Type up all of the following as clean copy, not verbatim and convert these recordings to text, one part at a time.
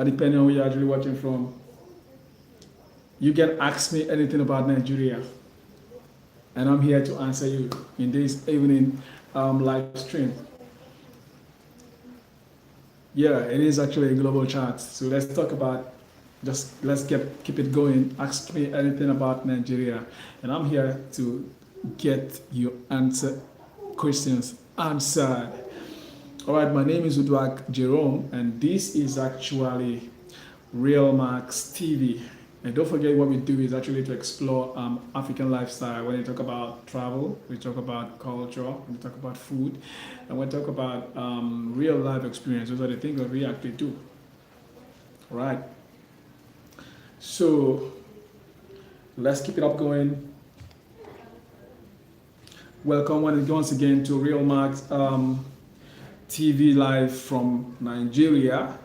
depending on where you're actually watching from, you can ask me anything about Nigeria, and I'm here to answer you in this evening live stream. Yeah, it is actually a global chat. So let's talk about, just let's keep it going. Ask me anything about Nigeria, and I'm here to get your questions answered. All right, my name is Uduak Jerome, and this is actually Real Max TV. And don't forget, what we do is actually to explore African lifestyle. When we talk about travel, we talk about culture, we talk about food, and we talk about real life experiences. Those are the things that we actually do. All right. So let's keep it up going. Welcome once again to Real Max TV live from Nigeria.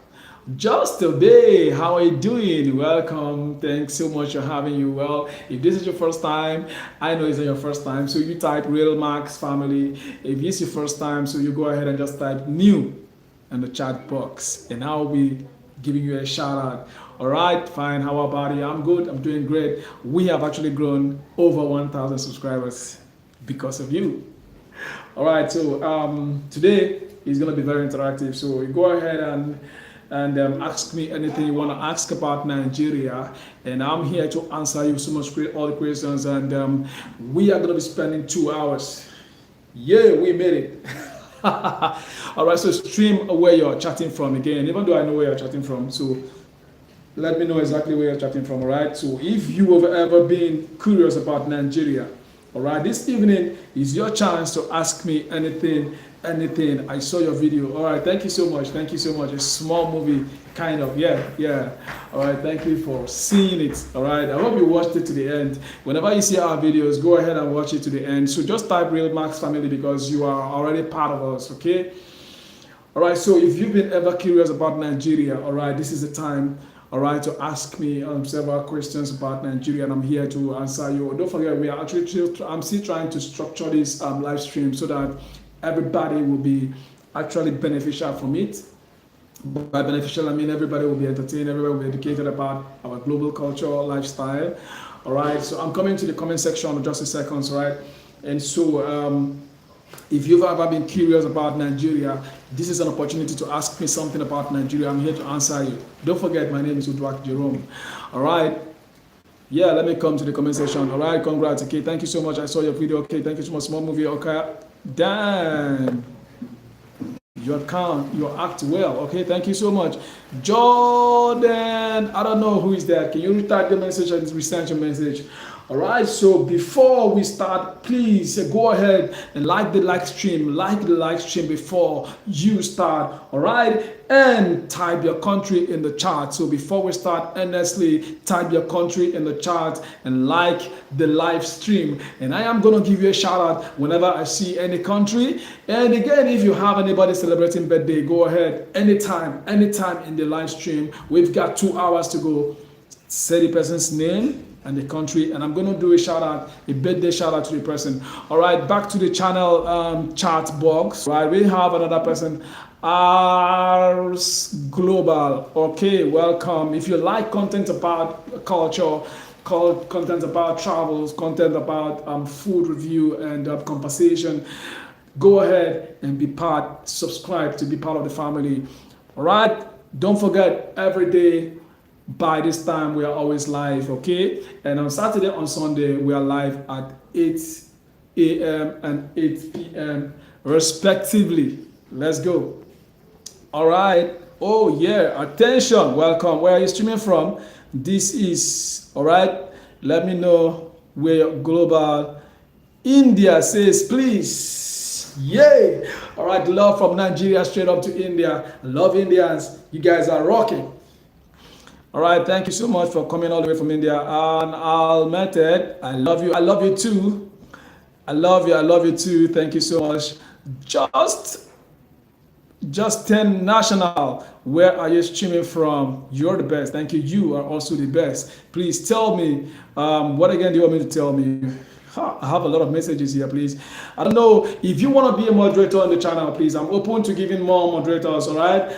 Just today, how are you doing? Welcome. Thanks so much for having you. Well, if this is your first time, I know it's not your first time, so you type Real Max Family. If it's your first time, so you go ahead and just type new in the chat box, and I'll be giving you a shout out. All right, fine. How about you? I'm good. I'm doing great. We have actually grown over 1,000 subscribers because of you. All right, so today is going to be very interactive. So you go ahead and ask me anything you want to ask about Nigeria, and I'm here to answer you so much all the questions. And we are going to be spending 2 hours. Yeah, we made it. All right, so stream where you're chatting from again, even though I know where you're chatting from. So let me know exactly where you're chatting from. All right, so if you have ever been curious about Nigeria, all right, this evening is your chance to ask me anything. I saw your video. All right, thank you so much. Thank you so much. A small movie, kind of. Yeah. All right, thank you for seeing it. All right, I hope you watched it to the end. Whenever you see our videos, go ahead and watch it to the end. So just type Real Max Family because you are already part of us. Okay. All right. So if you've been ever curious about Nigeria, all right, this is the time. All right, to ask me several questions about Nigeria, and I'm here to answer you. Don't forget, we are actually I'm still trying to structure this live stream so that everybody will be actually beneficial from it. By beneficial, I mean everybody will be entertained, everybody will be educated about our global culture, lifestyle. All right, so I'm coming to the comment section in just a second, right? And so if you've ever been curious about Nigeria, this is an opportunity to ask me something about Nigeria. I'm here to answer you. Don't forget, my name is Uduak Jerome. All right. Yeah, let me come to the comment section. All right, congrats. Okay, thank you so much. I saw your video. Okay, thank you so much. Small movie. Okay, damn. You act well. Okay, thank you so much. Jordan, I don't know who is that. Can you retype the message and resend your message? All right, so before we start, please go ahead and like the live stream before you start. All right, and type your country in the chat. So before we start, earnestly type your country in the chat and like the live stream, and I am going to give you a shout out whenever I see any country. And again, if you have anybody celebrating birthday, go ahead anytime in the live stream. We've got 2 hours to go. Say the person's name and the country, and I'm going to do a birthday shout out to the person. All right, back to the channel chat box. All right, we have another person, Ars Global. Okay, welcome. If you like content about culture, content about travels, content about food review and conversation, go ahead and subscribe to be part of the family. All right, don't forget, every day by this time we are always live, okay? And on Saturday, on Sunday, we are live at 8 a.m. and 8 p.m. respectively. Let's go. All right. Oh yeah, attention, welcome. Where are you streaming from? This is, all right, let me know where your global. India says please. Yay. All right, love from Nigeria straight up to India. Love Indians. You guys are rocking. All right, thank you so much for coming all the way from India. And Al Method, I love you. I love you too. I love you too. Thank you so much. Just 10 National, where are you streaming from? You're the best. Thank you. You are also the best. Please tell me, what again do you want me to tell me? I have a lot of messages here, please. I don't know if you want to be a moderator on the channel, please. I'm open to giving more moderators, all right?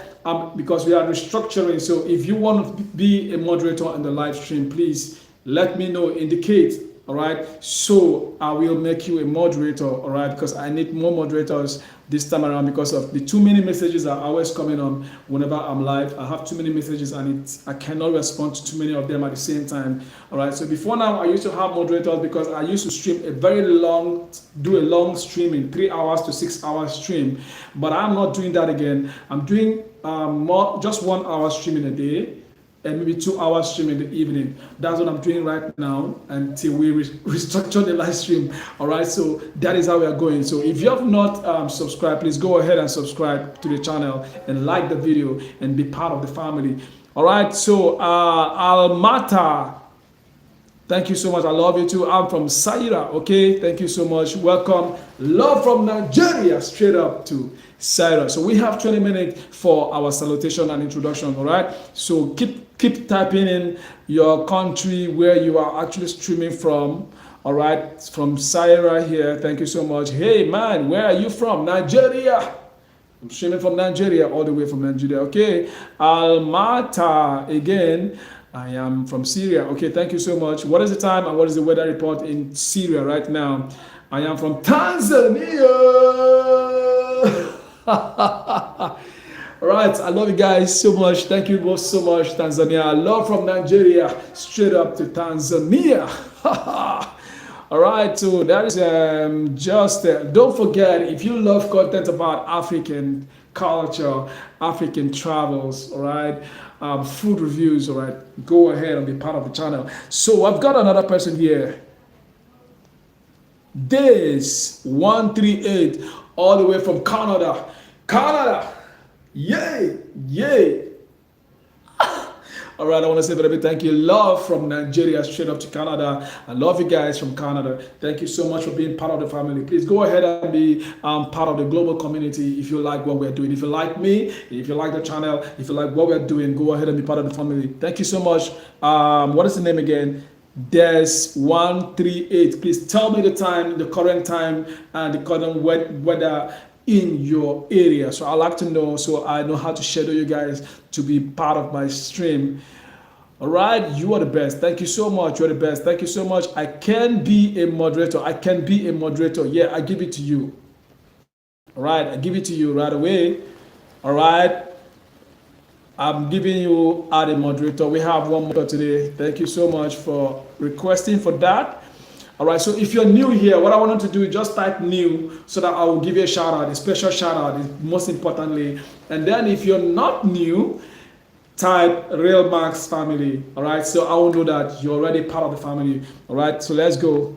Because we are restructuring. So if you want to be a moderator on the live stream, please let me know, indicate, all right? So I will make you a moderator, all right? Because I need more moderators this time around because of the too many messages are always coming on whenever I'm live. I have too many messages and I cannot respond to too many of them at the same time. All right. So before now, I used to have moderators because I used to stream do a long streaming, 3 hours to 6 hours stream. But I'm not doing that again. I'm doing just 1 hour streaming a day, and maybe 2 hours stream in the evening. That's what I'm doing right now until we restructure the live stream. All right, so that is how we are going. So if you have not subscribed, please go ahead and subscribe to the channel and like the video and be part of the family. All right, so Almata, thank you so much. I love you too. I'm from Saira. Okay, thank you so much. Welcome. Love from Nigeria, straight up to Saira. So we have 20 minutes for our salutation and introduction. All right. So keep typing in your country where you are actually streaming from. All right, from Saira here. Thank you so much. Hey man, where are you from? Nigeria. I'm streaming from Nigeria, all the way from Nigeria. Okay, Almata again. I am from Syria. Okay, thank you so much. What is the time and what is the weather report in Syria right now? I am from Tanzania. All right, I love you guys so much. Thank you both so much, Tanzania. I love from Nigeria straight up to Tanzania. All right, so that is don't forget, if you love content about African culture, African travels, all right, food reviews, all right, go ahead and be part of the channel. So I've got another person here. This 138 all the way from Canada. Canada, yay, yay. All right, I want to say very big thank you. Love from Nigeria straight up to Canada. I love you guys from Canada. Thank you so much for being part of the family. Please go ahead and be part of the global community if you like what we're doing. If you like me, if you like the channel, if you like what we're doing, go ahead and be part of the family. Thank you so much. What is the name again? Des 138. Please tell me the time, the current time, and the current weather in your area. So I like to know, so I know how to schedule you guys to be part of my stream. All right, you are the best. Thank you so much. You're the best. Thank you so much. I can be a moderator. I can be a moderator. Yeah, I give it to you. All right, I give it to you right away. All right, I'm giving you a moderator. We have one more today. Thank you so much for requesting for that. All right, so if you're new here, what I wanted to do is just type new so that I will give you a shout out, a special shout out, most importantly. And then if you're not new, type Real Max family. All right, so I will know that you're already part of the family. All right, so let's go.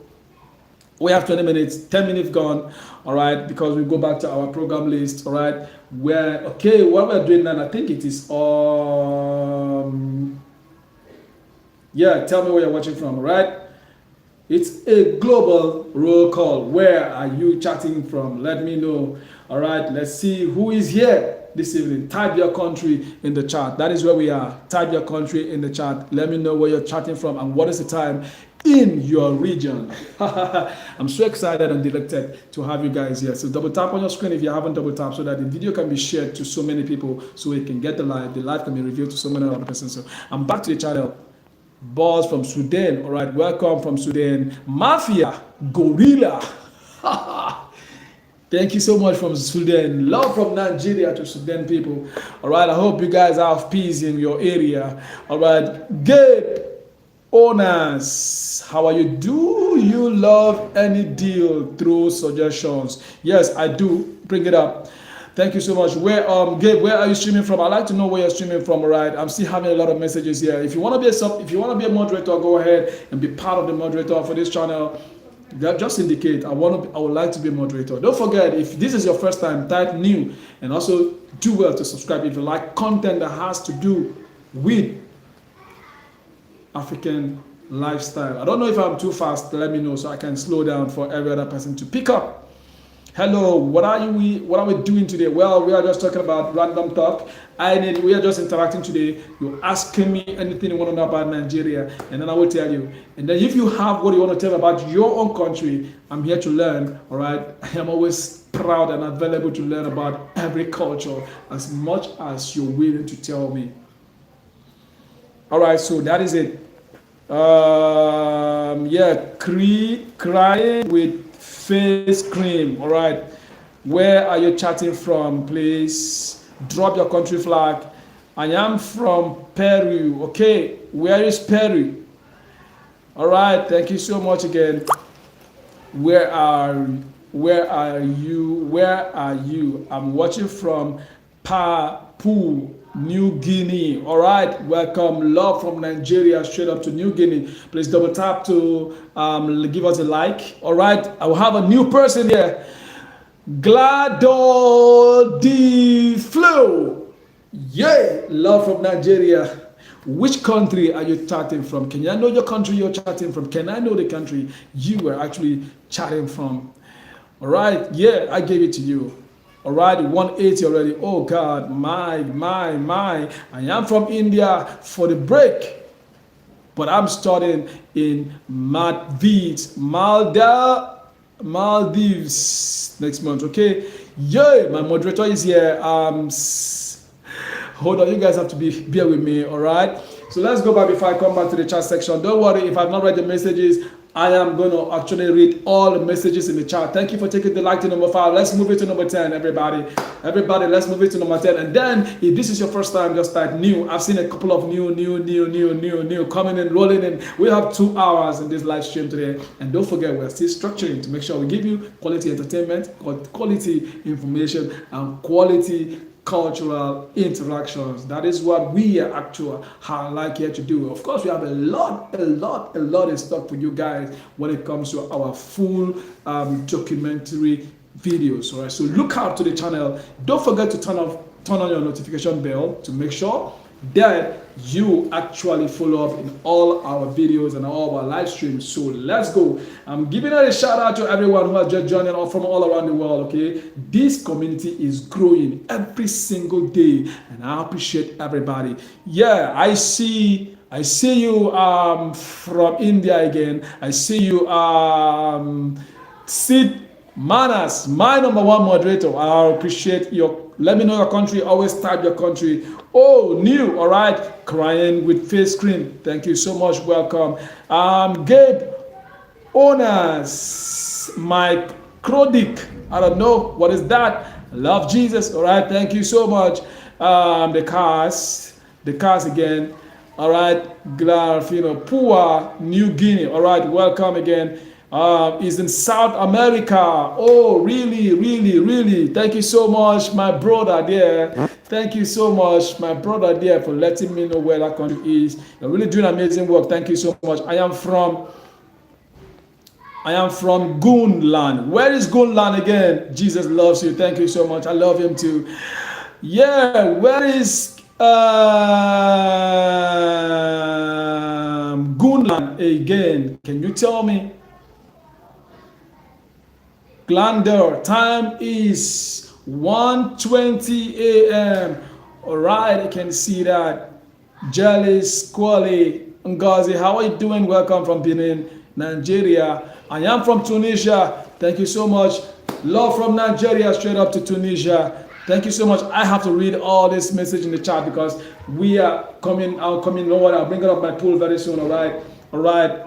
We have 20 minutes, 10 minutes gone. All right, because we go back to our program list. All right, what we're doing now, I think it is yeah, tell me where you're watching from. All right. It's a global roll call. Where are you chatting from? Let me know. All right, let's see who is here this evening. Type your country in the chat. That is where we are. Type your country in the chat. Let me know where you're chatting from and what is the time in your region. I'm so excited and delighted to have you guys here. So double tap on your screen if you haven't double tapped so that the video can be shared to so many people so we can get the live. The live can be revealed to so many other persons. So I'm back to the channel. Boss from Sudan. All right, welcome from Sudan. Mafia, Gorilla. Thank you so much from Sudan. Love from Nigeria to Sudan people. All right, I hope you guys have peace in your area. All right, Gabe owners, how are you? Do you love any deal through suggestions? Yes, I do. Bring it up. Thank you so much. Gabe, where are you streaming from? I'd like to know where you're streaming from. All right, I'm still having a lot of messages here. If you want to be a moderator, go ahead and be part of the moderator for this channel. Just indicate I would like to be a moderator. Don't forget, if this is your first time, type new and also do well to subscribe if you like content that has to do with African lifestyle. I don't know if I'm too fast. Let me know so I can slow down for every other person to pick up. Hello, what are we doing today? Well, we are just talking about random talk. We are just interacting today. You're asking me anything you want to know about Nigeria, and then I will tell you. And then if you have what you want to tell about your own country, I'm here to learn. All right, I am always proud and available to learn about every culture as much as you're willing to tell me. All right, so that is it. Yeah, crying with face cream. All right, where are you chatting from? Please drop your country flag. I am from Peru. Okay, where is Peru? All right, thank you so much again. Where are where are you? Where are you? I'm watching from Papua New Guinea. All right, welcome. Love from Nigeria straight up to New Guinea. Please double tap to give us a like. All right, I will have a new person here. Glado the Flow. Yeah, love from Nigeria. Which country are you chatting from? Can I know your country you're chatting from? Can I know the country you were actually chatting from? All right, yeah, I gave it to you. All right, 180 already. Oh God, my. I am from India for the break, but I'm starting in Maldives next month. Okay, yeah, my moderator is here. Hold on, you guys have to bear with me. All right, so let's go back before I come back to the chat section. Don't worry if I've not read the messages. I am going to actually read all the messages in the chat. Thank you for taking the like to number 5. Let's move it to number 10, everybody. Everybody, let's move it to number 10. And then, if this is your first time, just type new. I've seen a couple of new coming in, rolling in. We have 2 hours in this live stream today. And don't forget, we're still structuring to make sure we give you quality entertainment, quality information, and quality cultural interactions. That is what we are actually like here to do. Of course, we have a lot in stock for you guys when it comes to our full documentary videos. All right, so look out to the channel. Don't forget to turn on your notification bell to make sure that you actually follow up in all our videos and all our live streams. So let's go. I'm giving a shout out to everyone who has just joined us from all around the world. Okay, this community is growing every single day, and I appreciate everybody. Yeah, I see you from India again. I see you Sid Manas, my number 1 moderator. I appreciate your. Let me know your country. Always type your country. Oh, new. All right. Crying with face cream. Thank you so much. Welcome. Gabe Owners. Mike Krodick. I don't know. What is that? Love Jesus. All right. Thank you so much. The cars again. All right. Glarfino. Pua, New Guinea. All right. Welcome again. Is in South America. Oh, really. Thank you so much, my brother there. Thank you so much, my brother there, for letting me know where that country is. You're really doing amazing work. Thank you so much. I am from Goonland. Where is Goonland again? Jesus loves you. Thank you so much. I love him too. Yeah, where is Goonland again? Can you tell me? Glander, time is 1:20 a.m. All right, I can see that. Jealous, Kwale, Ngozi, how are you doing? Welcome from Benin, Nigeria. I am from Tunisia. Thank you so much. Love from Nigeria straight up to Tunisia. Thank you so much. I have to read all this message in the chat because we are coming. I'll bring it up my pool very soon. All right.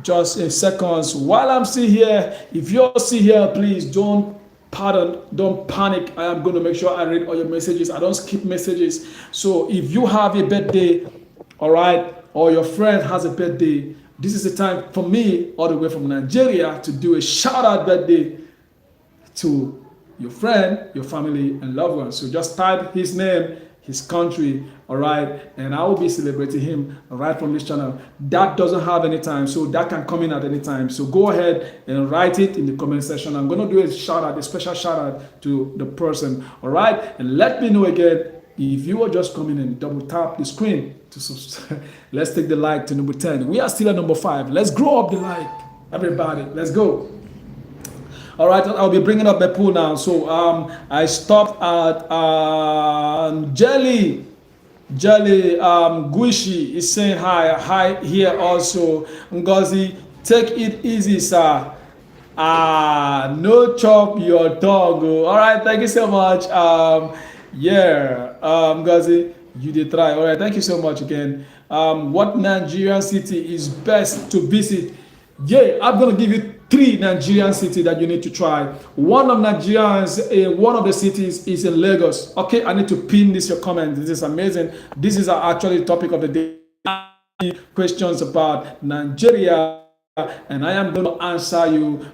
Just in seconds. While I'm still here, if you're still here, please don't panic. I am going to make sure I read all your messages. I don't skip messages. So if you have a birthday, all right, or your friend has a birthday, this is the time for me, all the way from Nigeria, to do a shout out birthday to your friend, your family, and loved ones. So just type his name, his country, all right, and I will be celebrating him right from this channel. That doesn't have any time, so that can come in at any time. So go ahead and write it in the comment section. I'm going to do a special shout out to the person, all right, and let me know again if you are just coming in. Double tap the screen to subscribe. Let's take the like to number 10. We are still at number 5. Let's grow up the like, everybody. Let's go. All right, I'll be bringing up the pool now. So I stopped at Jelly Guishi is saying hi here also. Ngozi, take it easy, sir. No chop your dog. Oh. All right, thank you so much. Yeah, Ngozi, you did try. All right, thank you so much again. What Nigerian city is best to visit? Yeah, I'm gonna give you three Nigerian cities that you need to try. One of one of the cities is in Lagos. Okay, I need to pin this your comment. This is amazing. This is actually the topic of the day. Questions about Nigeria, and I am going to answer you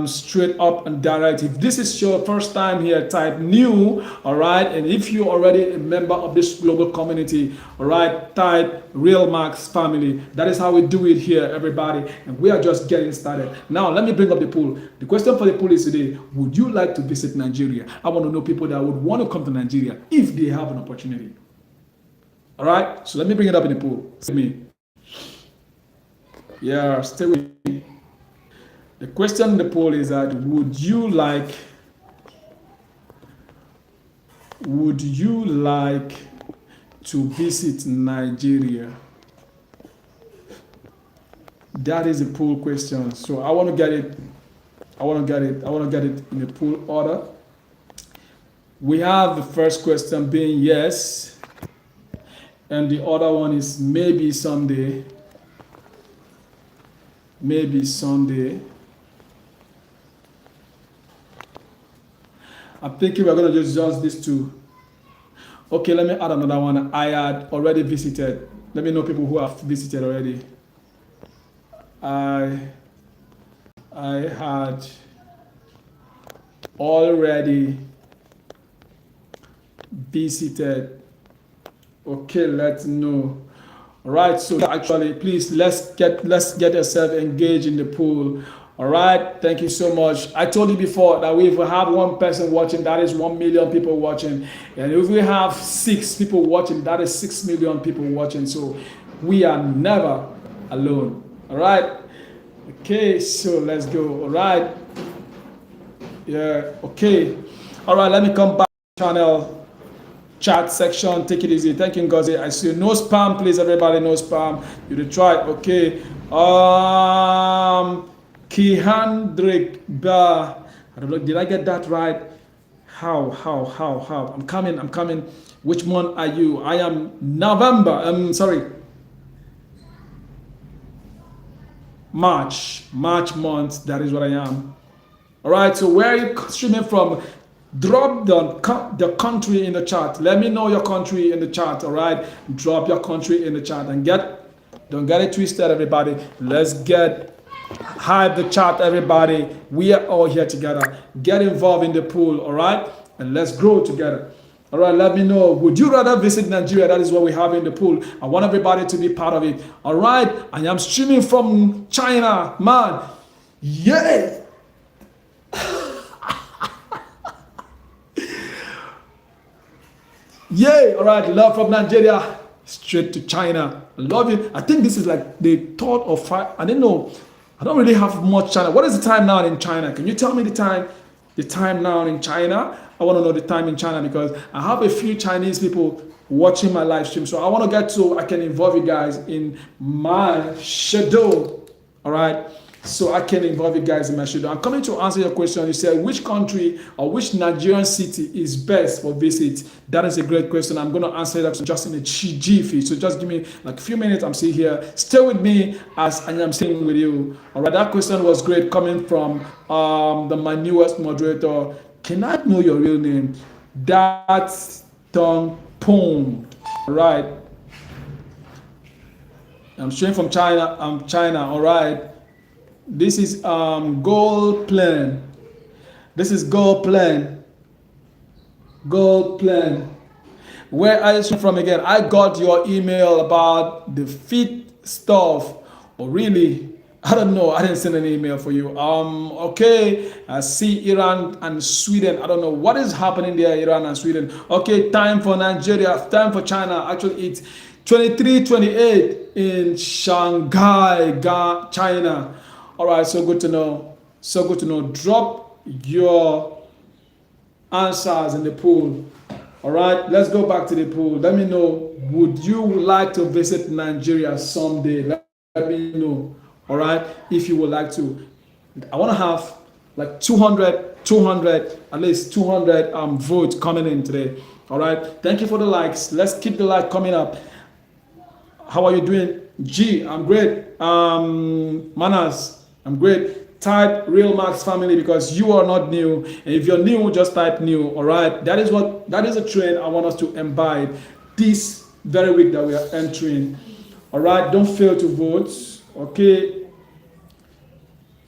straight up and direct. If this is your first time here, type new, all right? And if you're already a member of this global community, all right, type Real Max Family. That is how we do it here, everybody. And we are just getting started. Now, let me bring up the poll. The question for the poll is today, would you like to visit Nigeria? I want to know people that would want to come to Nigeria if they have an opportunity. All right, so let me bring it up in the poll. Stay with me. Yeah, stay with me. The question in the poll is that would you like to visit Nigeria? That is a poll question. So I want to get it in the poll order. We have the first question being yes, and the other one is maybe someday. Maybe Sunday. I'm thinking we're going to just adjust these two. Okay, let me add another one. I had already visited. Let me know people who have visited already. I had already visited. Okay, let's know. All right, so actually, please let's get yourself engaged in the pool. All right, thank you so much. I told you before that if we have one person watching, that is 1 million people watching, and if we have 6 people watching, that is 6 million people watching. So we are never alone. All right. Okay, so let's go. All right. Yeah. Okay. All right. Let me come back to the channel. Chat section, take it easy. Thank you, Ngozi. I see no spam, please. Everybody, no spam. You did try. Okay. Kihandrik Ba. I don't know. Did I get that right? How? I'm coming. Which month are you? I am November. March month. That is what I am. All right. So where are you streaming from? Drop the country in the chat. Let me know your country in the chat. All right, drop your country in the chat and don't get it twisted, everybody. Let's hype the chat, everybody. We are all here together. Get involved in the pool, all right, and let's grow together. All right, let me know. Would you rather visit Nigeria? That is what we have in the pool. I want everybody to be part of it. All right, I am streaming from China, man. Yeah. Yay! All right, love from Nigeria straight to China. I love it. I think this is like the third or five. I don't know. I don't really have much China. What is the time now in China? Can you tell me the time? The time now in China? I want to know the time in China because I have a few Chinese people watching my live stream. So I want to get so I can involve you guys in my schedule. All right. So I can involve you guys in my schedule. I'm coming to answer your question. You said which country or which Nigerian city is best for visit? That is a great question. I'm going to answer that just in a jiffy. So just give me like a few minutes. I'm still here. Stay with me as I am staying with you. All right. That question was great coming from my newest moderator. Can I know your real name? That's Tong Pong. All right. I'm straight from China. I'm China. All right. This is gold plan. This is gold plan. Gold plan. Where are you from again? I got your email about the fit stuff. Oh, really? I don't know. I didn't send an email for you. Okay. I see Iran and Sweden. I don't know what is happening there, Iran and Sweden. Okay, time for Nigeria. Time for China. Actually, it's 23:28 in Shanghai, China. All right, so good to know. So good to know. Drop your answers in the poll. All right, let's go back to the poll. Let me know, would you like to visit Nigeria someday? Let me know. All right, if you would like to. I want to have like 200, at least 200 votes coming in today. All right, thank you for the likes. Let's keep the like coming up. How are you doing? G, I'm great. Manas, I'm great. Type Real Max family because you are not new. And if you're new, just type new. All right. That is a trend I want us to imbibe this very week that we are entering. All right. Don't fail to vote. Okay.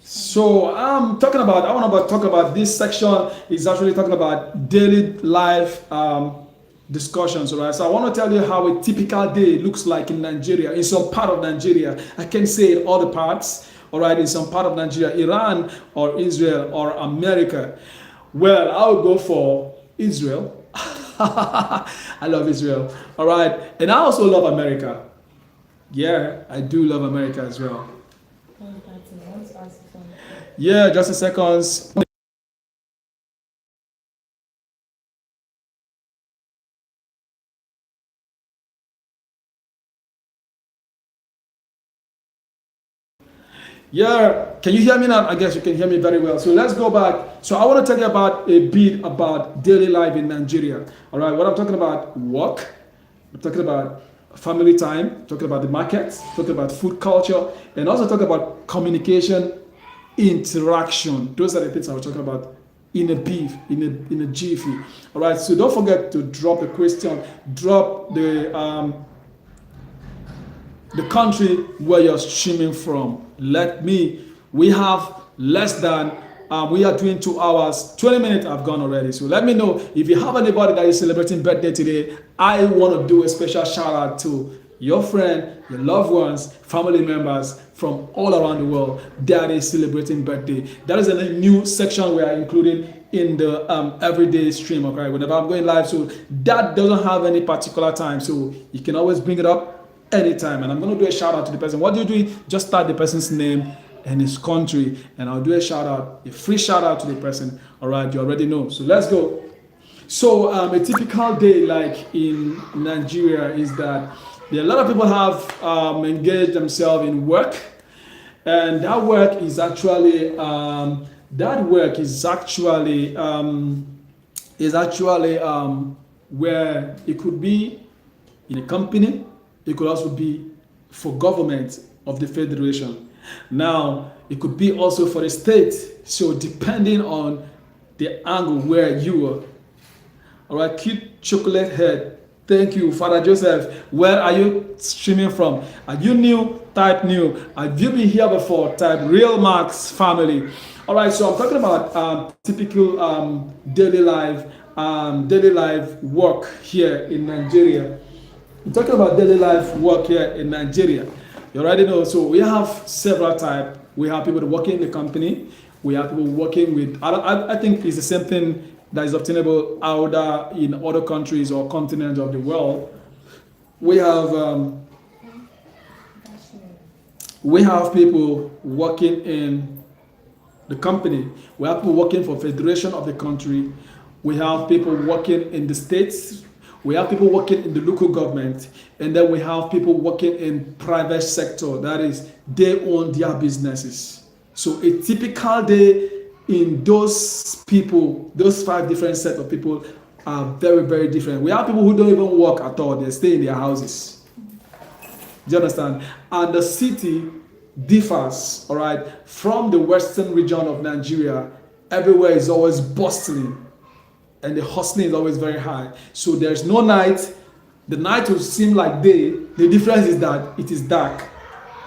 So I want to talk about this section is actually talking about daily life discussions, all right? So I want to tell you how a typical day looks like in Nigeria, in some part of Nigeria. I can say in all the parts, all right, in some part of Nigeria, Iran or Israel or America. Well, I would go for Israel. I love Israel, all right? And I also love America. Yeah, I do love America as well. Yeah, just a second. Yeah, can you hear me now? I guess you can hear me very well. So let's go back. So I want to tell you about a bit about daily life in Nigeria. All right, what I'm talking about, work. I'm talking about family time. Talking about the markets. Talking about food culture, and also talk about communication, interaction. Those are the things I was talking about in a beef, in a jiffy. All right. So don't forget to drop the question. Drop the country where you're streaming from. We have less than, we are doing 2 hours, 20 minutes have gone already. So let me know if you have anybody that is celebrating birthday today. I want to do a special shout out to your friend, your loved ones, family members from all around the world that is celebrating birthday. That is a new section we are including in the everyday stream, okay? Whenever I'm going live, so that doesn't have any particular time, so you can always bring it up anytime. And I'm going to do a shout out to the person. What do you do? Just start the person's name and his country, and I'll do a shout out, a free shout out to the person. All right, you already know. So let's go. So a typical day like in Nigeria is that a lot of people have engaged themselves in work, and that work is actually where it could be in a company. It could also be for government of the federation. Now, it could be also for the state. So depending on the angle where you are. All right, cute chocolate head. Thank you, Father Joseph. Where are you streaming from? Are you new? Type new. Have you been here before? Type Real Max family. All right, so I'm talking about typical daily life work here in Nigeria. I'm talking about daily life work here in Nigeria. You already know. So we have several types. We have people working in the company. We have people working with. I think it's the same thing that is obtainable either in other countries or continents of the world. We have people working in the company. We have people working for federation of the country. We have people working in the states. We have people working in the local government, and then we have people working in private sector. That is, they own their businesses. So a typical day in those people, those 5 different sets of people are very, very different. We have people who don't even work at all. They stay in their houses. Do you understand? And the city differs, all right, from the western region of Nigeria. Everywhere is always bustling, and the hustling is always very high. So there's no night. The night will seem like day. The difference is that it is dark.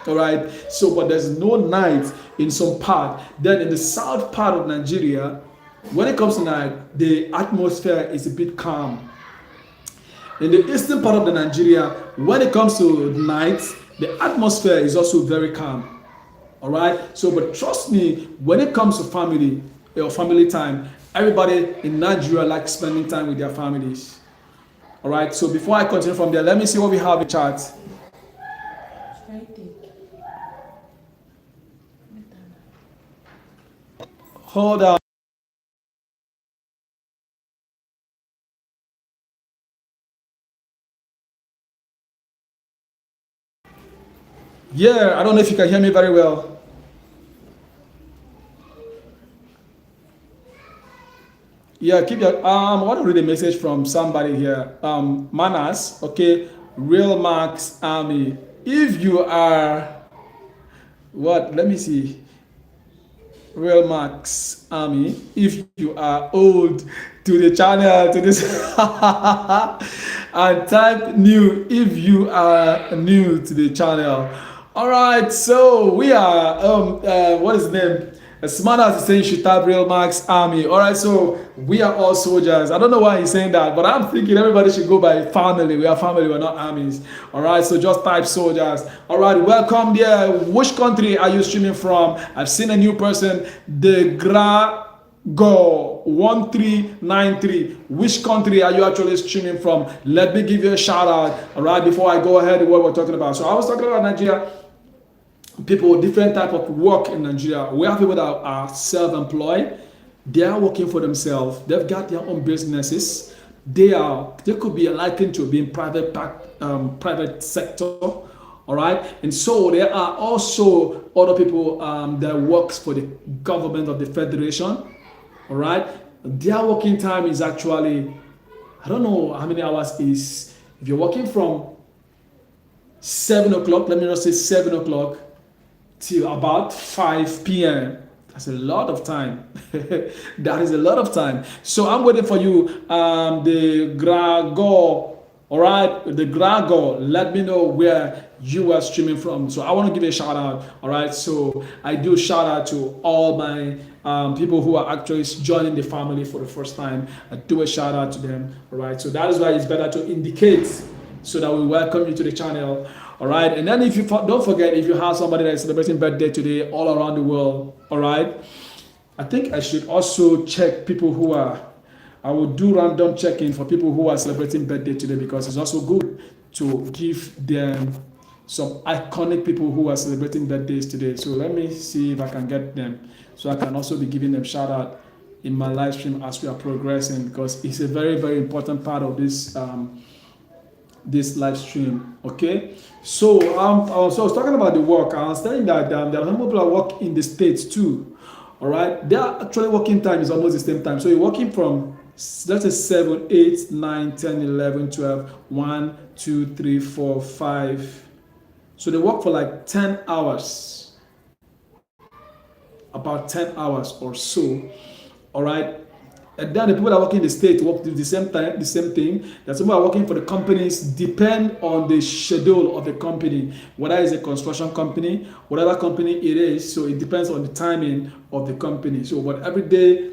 All right. So, but there's no night in some part. Then in the south part of Nigeria, when it comes to night, the atmosphere is a bit calm. In the eastern part of the Nigeria, when it comes to night, the atmosphere is also very calm. All right. So, but trust me, when it comes to family or family time, everybody in Nigeria likes spending time with their families. All right. So before I continue from there, let me see what we have in chat. Hold on. Yeah, I don't know if you can hear me very well. Yeah, keep your I want to read a message from somebody here. Manas, okay, Real Max Army. If you are what? Let me see. Real Max Army. If you are old to the channel to this and type new if you are new to the channel. All right, so we are what is the name? As smart as he's saying, you should type Real Max Army. All right, so we are all soldiers. I don't know why he's saying that, but I'm thinking everybody should go by family. We are family, we're not armies. All right, so just type soldiers. All right, welcome there. Which country are you streaming from? I've seen a new person, the Go 1393. Which country are you actually streaming from? Let me give you a shout out. All right, before I go ahead with what we're talking about. So I was talking about Nigeria. People, different type of work in Nigeria. We have people that are self-employed. They are working for themselves. They've got their own businesses. They could be likened to being private sector. All right, and so there are also other people that works for the government of the federation. All right, their working time is actually, I don't know how many hours is. If you're working from 7 o'clock, let me just say 7 o'clock till about 5 p.m. That's a lot of time. That is a lot of time. So I'm waiting for you, the Grago. All right, the Grago. Let me know where you are streaming from. So I want to give a shout out. All right, so I do shout out to all my people who are actually joining the family for the first time. I do a shout out to them. All right, so that is why it's better to indicate so that we welcome you to the channel. All right, and then if you don't forget, if you have somebody that is celebrating birthday today all around the world, all right, I think I should also check people who are, I will do random checking for people who are celebrating birthday today, because it's also good to give them some iconic people who are celebrating birthdays today. So let me see if I can get them, so I can also be giving them shout out in my live stream as we are progressing, because it's a very, very important part of this live stream. Okay, so so I was talking about the work. I was telling that there are some people that work in the States too. All right, their actually working time is almost the same time. So you're working from, let's say 7, 8, 9, 10, 11, 12, 1, 2, 3, 4, 5. So they work for like 10 hours, about 10 hours or so. All right, and then the people that work in the state work the same time, the same thing. There's some people that are working for the companies, depend on the schedule of the company, whether it's a construction company, whatever company it is. So it depends on the timing of the company. So, but every day,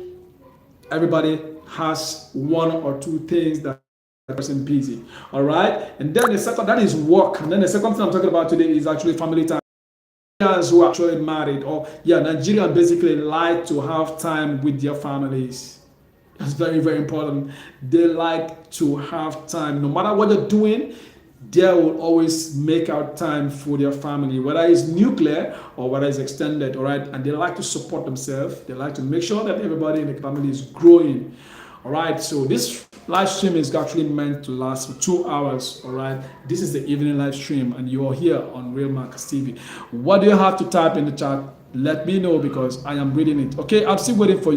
everybody has one or two things that person busy. All right, and then the second, that is work. And then the second thing I'm talking about today is actually family time. Nigerians who are actually married, or yeah, Nigerians basically like to have time with their families. That's very, very important. They like to have time. No matter what they're doing, they will always make out time for their family, whether it's nuclear or whether it's extended, all right? And they like to support themselves. They like to make sure that everybody in the family is growing, all right? So this live stream is actually meant to last for 2 hours, all right? This is the evening live stream, and you are here on Real Marcus TV. What do you have to type in the chat? Let me know, because I am reading it. Okay, I'm still waiting for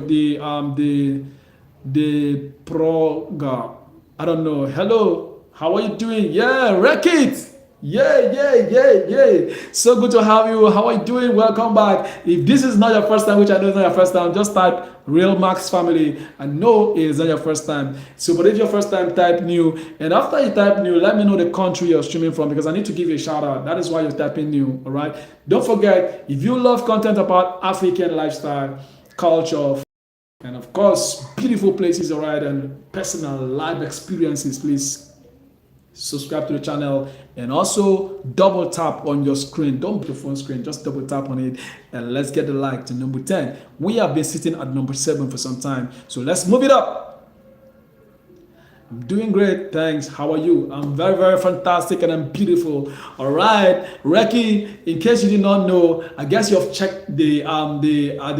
the program. I don't know. Hello, how are you doing? Yeah, wreck it. Yeah. So good to have you. How are you doing? Welcome back. If this is not your first time, which I know is not your first time, just type Real Max Family. I know it is not your first time. So, but if your first time, type new. And after you type new, let me know the country you're streaming from, because I need to give you a shout out. That is why you're typing new. All right. Don't forget, if you love content about African lifestyle, culture, and of course, beautiful places, all right, and personal life experiences, please subscribe to the channel, and also double tap on your screen. Don't put your phone screen, just double tap on it, and let's get the like to number 10. We have been sitting at number 7 for some time, so let's move it up. I'm doing great, thanks. How are you? I'm very, very fantastic and I'm beautiful. All right, Reki. In case you did not know, I guess you have checked the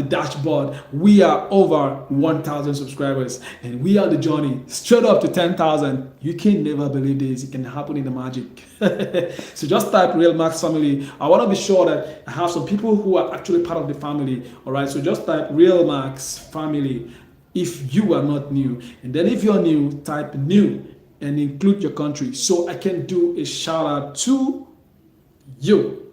dashboard. We are over 1,000 subscribers, and we are the journey straight up to 10,000. You can never believe this. It can happen in the magic. So just type Real Max Family. I want to be sure that I have some people who are actually part of the family. All right, so just type Real Max Family if you are not new. And then if you're new, type new and include your country so I can do a shout out to you.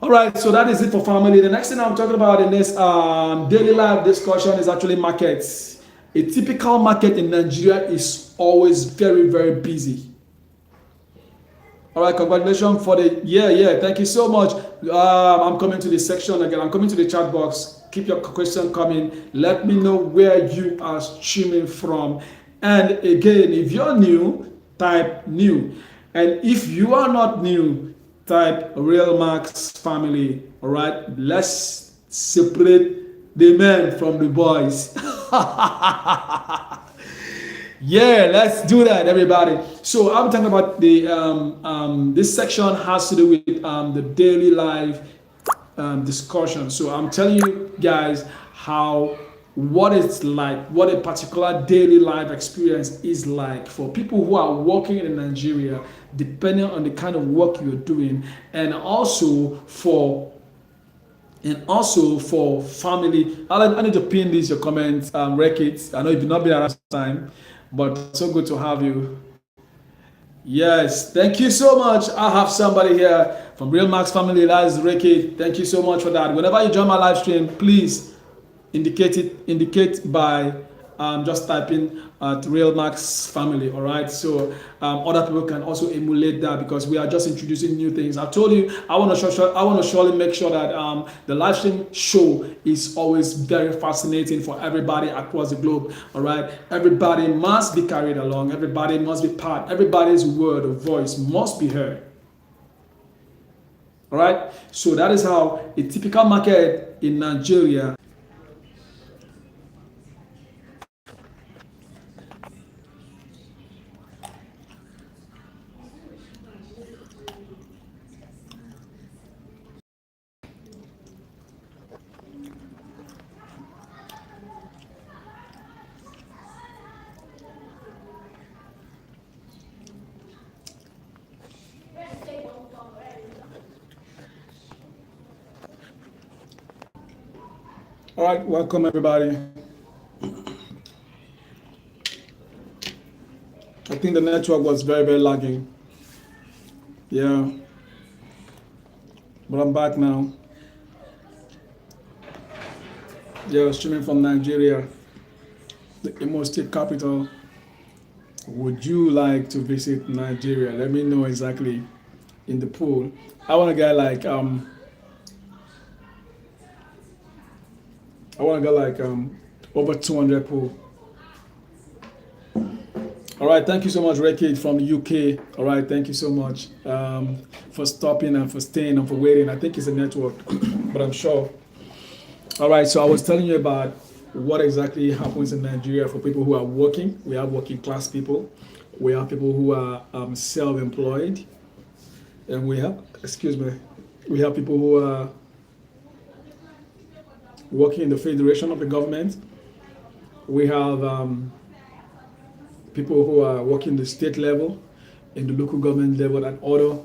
All right, so that is it for family. The next thing I'm talking about in this daily life discussion is actually markets. A typical market in Nigeria is always very, very busy. All right, congratulations for the yeah. Thank you so much. I'm coming to the section again. I'm coming to the chat box. Keep your question coming. Let me know where you are streaming from. And again, if you're new, type new. And if you are not new, type Real Max Family. All right, let's separate the men from the boys. Yeah, let's do that, everybody. So I'm talking about the this section has to do with the daily life discussion. So I'm telling you guys how what it's like, what a particular daily life experience is like for people who are working in Nigeria, depending on the kind of work you're doing, and also for family. I need to pin this your comments, wreck it. I know you've not been around time, but so good to have you. Yes, thank you so much. I have somebody here from Real Max Family. That is Ricky. Thank you so much for that. Whenever you join my live stream, please indicate by just typing at Real Max Family. All right, so other people can also emulate that because we are just introducing new things. I told you I want to surely make sure that the live stream show is always very fascinating for everybody across the globe. All right, everybody must be carried along. Everybody must be part. Everybody's word or voice must be heard. All right, so that is how a typical market in Nigeria. All right, welcome everybody. I think the network was very, very lagging. Yeah, but I'm back now. Yeah, streaming from Nigeria, the Imo State capital. Would you like to visit Nigeria? Let me know exactly in the pool. I want to get like over 200 pool. All right, thank you so much, Rekid from the UK. All right, thank you so much for stopping and for staying and for waiting. I think it's a network, but I'm sure. All right, so I was telling you about what exactly happens in Nigeria for people who are working. We have working class people. We have people who are self-employed, and we have people who are working in the federation of the government. We have people who are working the state level, in the local government level, and other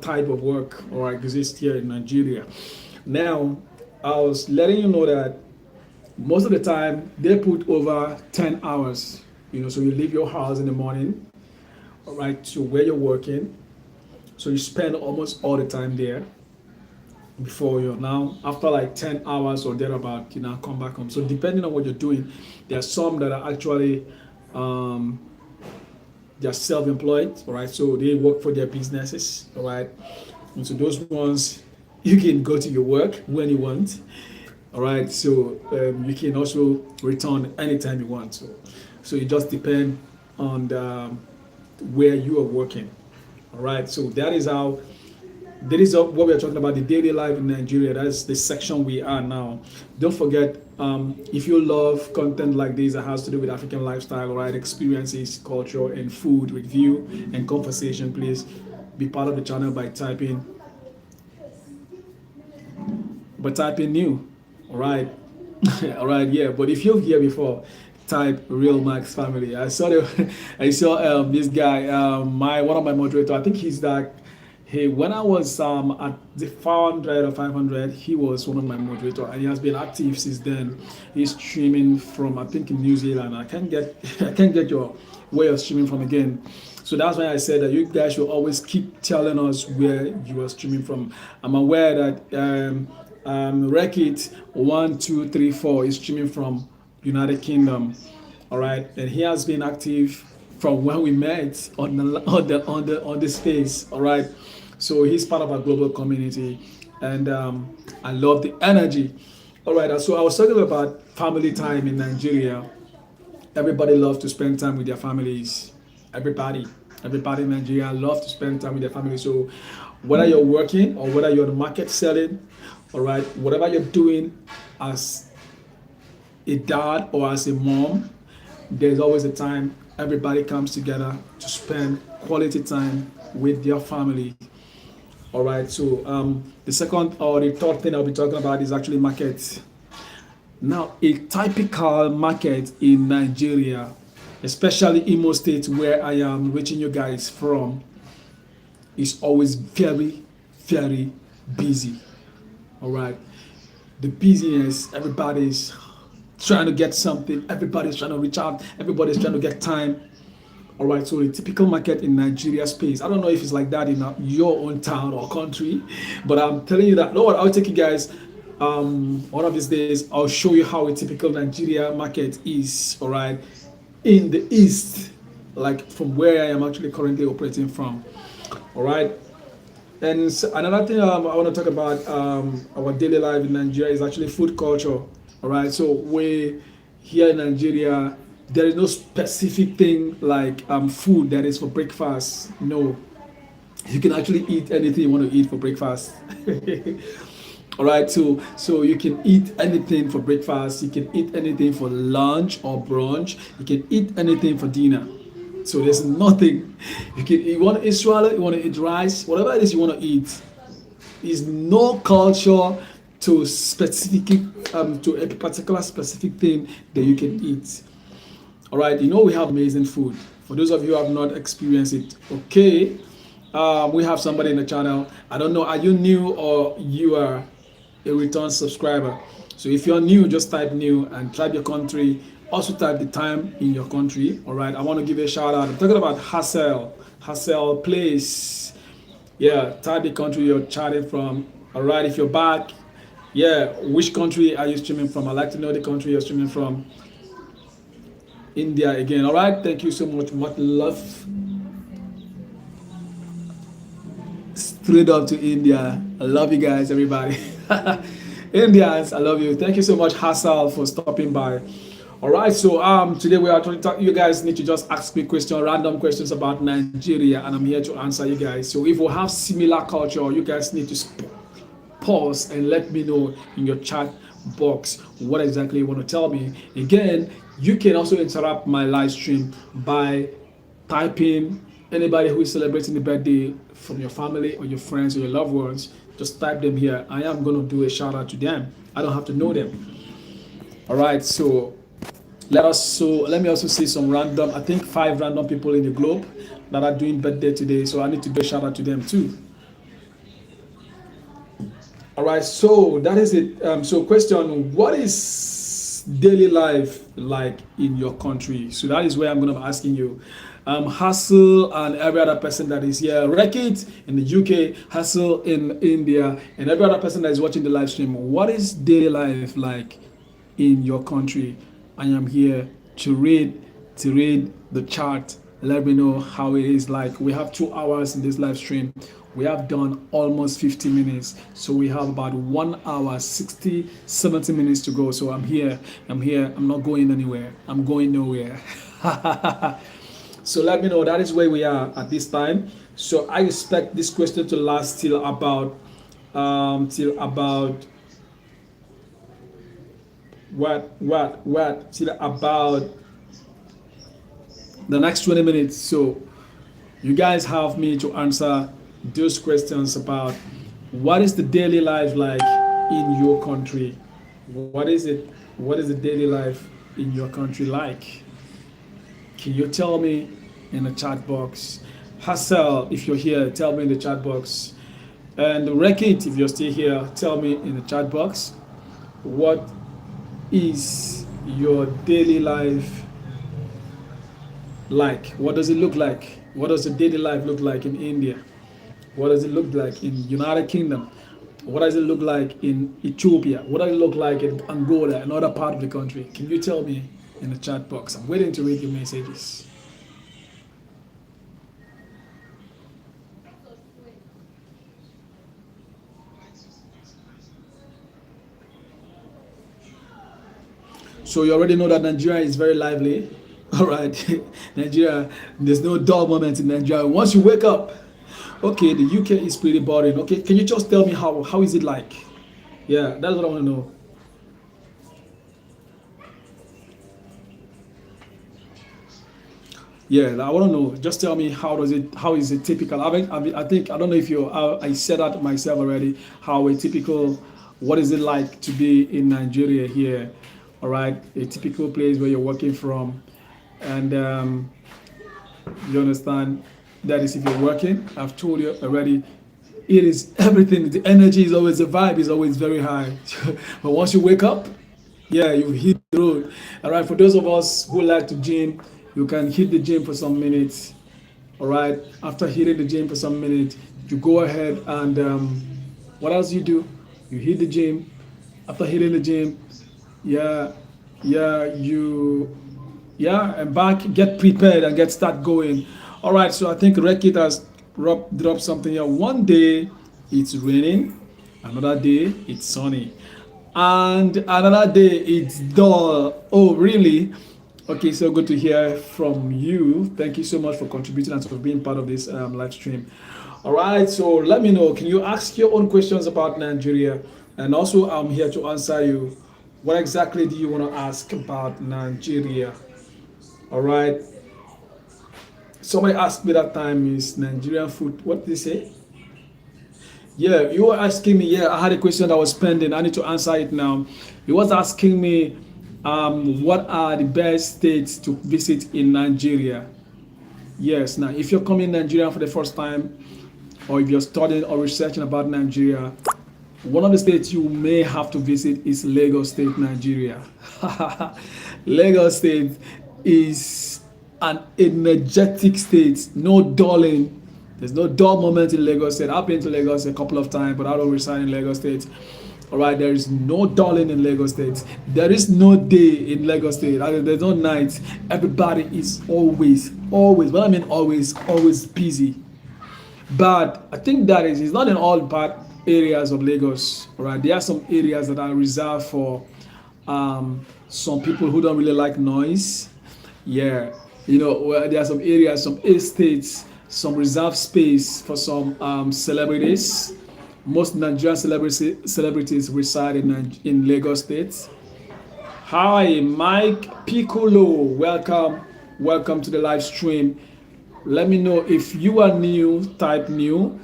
type of work or exist here in Nigeria. Now, I was letting you know that most of the time they put over 10 hours. So you leave your house in the morning, all right, to where you're working. So you spend almost all the time there before you're now after like 10 hours or thereabout, you now come back home. So depending on what you're doing, there are some that are actually they're self-employed, all right, so they work for their businesses, all right, and so those ones you can go to your work when you want, all right, so you can also return anytime you want. So it just depends on where you are working, all right. So that is how That is what we are talking about, the daily life in Nigeria. That's the section we are now. Don't forget, if you love content like this that has to do with African lifestyle, right, experiences, culture, and food review and conversation, please be part of the channel by typing new. All right. All right, yeah. But if you're here before, type Real Max Family. I saw I saw this guy, my one of my moderators. I think he's like, hey, when I was at the 400 or 500, he was one of my moderators, and he has been active since then. He's streaming from, I think, in New Zealand. I can't get I can't get your way of streaming from again. So that's why I said that you guys should always keep telling us where you are streaming from. I'm aware that Rekit 1234 is streaming from United Kingdom. All right, and he has been active from when we met on the space. All right, so he's part of our global community, and I love the energy. All right, so I was talking about family time in Nigeria. Everybody loves to spend time with their families. Everybody, everybody in Nigeria love to spend time with their family. So whether you're working or whether you're on the market selling, all right, whatever you're doing as a dad or as a mom, there's always a time everybody comes together to spend quality time with their family. All right, so the second or the third thing I'll be talking about is actually market. Now, a typical market in Nigeria, especially Imo State, where I am reaching you guys from, is always very, very busy. All right, the busyness, everybody's trying to get something, everybody's trying to reach out, everybody's trying to get time. All right, so the typical market in Nigeria space, I don't know if it's like that in your own town or country, but I'm telling you that, no, I'll take you guys one of these days. I'll show you how a typical Nigeria market is, all right, in the east, like from where I am actually currently operating from. All right. And another thing I want to talk about our daily life in Nigeria is actually food culture. All right, so we here in Nigeria, there is no specific thing like food that is for breakfast. No, you can actually eat anything you want to eat for breakfast. All right, so you can eat anything for breakfast. You can eat anything for lunch or brunch. You can eat anything for dinner. So there's nothing you want to eat swallow, you want to eat rice, whatever it is you want to eat. Is no culture to specific to a particular specific thing that you can eat. All right, we have amazing food. For those of you who have not experienced it, okay, we have somebody in the channel. I don't know, are you new or you are a return subscriber? So if you're new, just type new and type your country. Also type the time in your country. All right, I want to give a shout out. I'm talking about Hassel Place. Yeah, type the country you're chatting from. All right, if you're back, yeah, which country are you streaming from? I'd like to know the country you're streaming from. India again. All right, thank you so much. Much love. Straight up to India. I love you guys, everybody. Indians, I love you. Thank you so much, Hassel, for stopping by. All right, so today we are going to talk. You guys need to just ask me questions, random questions about Nigeria, and I'm here to answer you guys. So if we have similar culture, you guys need to pause and let me know in your chat box what exactly you want to tell me. Again, you can also interrupt my live stream by typing anybody who is celebrating the birthday from your family or your friends or your loved ones. Just type them here. I am going to do a shout out to them. I don't have to know them. All right, so let me also see some random, I think 5 random people in the globe that are doing birthday today, so I need to do a shout out to them too. All right, so that is it. So question, what is daily life like in your country? So that is where I'm going to be asking you. Hassel and every other person that is here, Rekit in the UK, Hassel in India, and every other person that is watching the live stream, what is daily life like in your country? I am here to read the chart. Let me know how it is like. We have 2 hours in this live stream. We have done almost 50 minutes. So we have about 1 hour, 60, 70 minutes to go. So I'm here. I'm not going anywhere. I'm going nowhere. So let me know. That is where we are at this time. So I expect this question to last till about what till about the next 20 minutes. So you guys have me to answer those questions about what is the daily life like in your country. What is the daily life in your country like? Can you tell me in the chat box? Hassel, if you're here, tell me in the chat box. And Rekit, if you're still here, tell me in the chat box what is your daily life like? What does it look like? What does the daily life look like in India? What does it look like in United Kingdom? What does it look like in Ethiopia? What does it look like in Angola, another part of the country? Can you tell me in the chat box? I'm waiting to read your messages. So you already know that Nigeria is very lively. All right, Nigeria, there's no dull moment in Nigeria. Once you wake up, okay, the UK is pretty boring. Okay, can you just tell me how is it like? Yeah, that's what I want to know. Yeah, I want to know. Just tell me how is it typical? I think I don't know if you. I said that myself already. How a typical, what is it like to be in Nigeria here? All right, a typical place where you're working from, and you understand that is if you're working. I've told you already. It is everything. The energy is always the vibe is always very high. But once you wake up, yeah, you hit the road. All right, for those of us who like to gym, you can hit the gym for some minutes. All right, after hitting the gym for some minutes, you go ahead and what else you do? You hit the gym. After hitting the gym, yeah, yeah, and back, get prepared and get start going. All right, so I think Rekit has dropped something here. One day it's raining, another day it's sunny, and another day it's dull. Oh, really? Okay, so good to hear from you. Thank you so much for contributing and for being part of this live stream. All right, so let me know. Can you ask your own questions about Nigeria? And also, I'm here to answer you. What exactly do you want to ask about Nigeria? All right. Somebody asked me that time is Nigerian food. What did they say? Yeah, you were asking me. Yeah, I had a question that was pending. I need to answer it now. You was asking me, what are the best states to visit in Nigeria? Yes. Now, if you're coming to Nigeria for the first time, or if you're studying or researching about Nigeria, one of the states you may have to visit is Lagos State, Nigeria. Lagos State is an energetic state, no dulling. There's no dull moment in Lagos State. I've been to Lagos a couple of times, but I don't reside in Lagos State. All right, there is no dulling in Lagos State. There is no day in Lagos State. There's no night. Everybody is always, well, I mean always busy. But I think that it's not in all part areas of Lagos. All right, there are some areas that are reserved for some people who don't really like noise. Yeah, there are some areas, some estates, some reserved space for some celebrities. Most Nigerian celebrities reside in Lagos State. Hi, Mike Piccolo. Welcome to the live stream. Let me know if you are new, type new.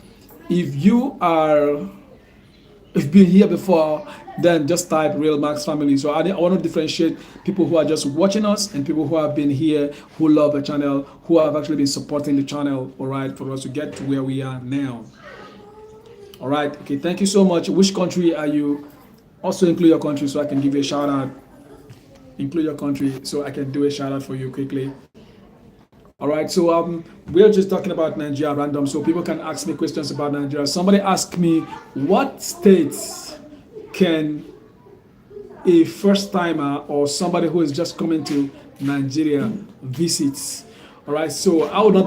If you are, if you've been here before, then just type Real Max Family. So I want to differentiate people who are just watching us and people who have been here, who love the channel, who have actually been supporting the channel, all right, for us to get to where we are now. All right, okay, thank you so much. Which country are you? Also include your country so I can give you a shout out. Include your country so I can do a shout out for you quickly. All right, so we're just talking about Nigeria random, so people can ask me questions about Nigeria. Somebody asked me, what states can a first timer or somebody who is just coming to Nigeria visit? All right, so I would not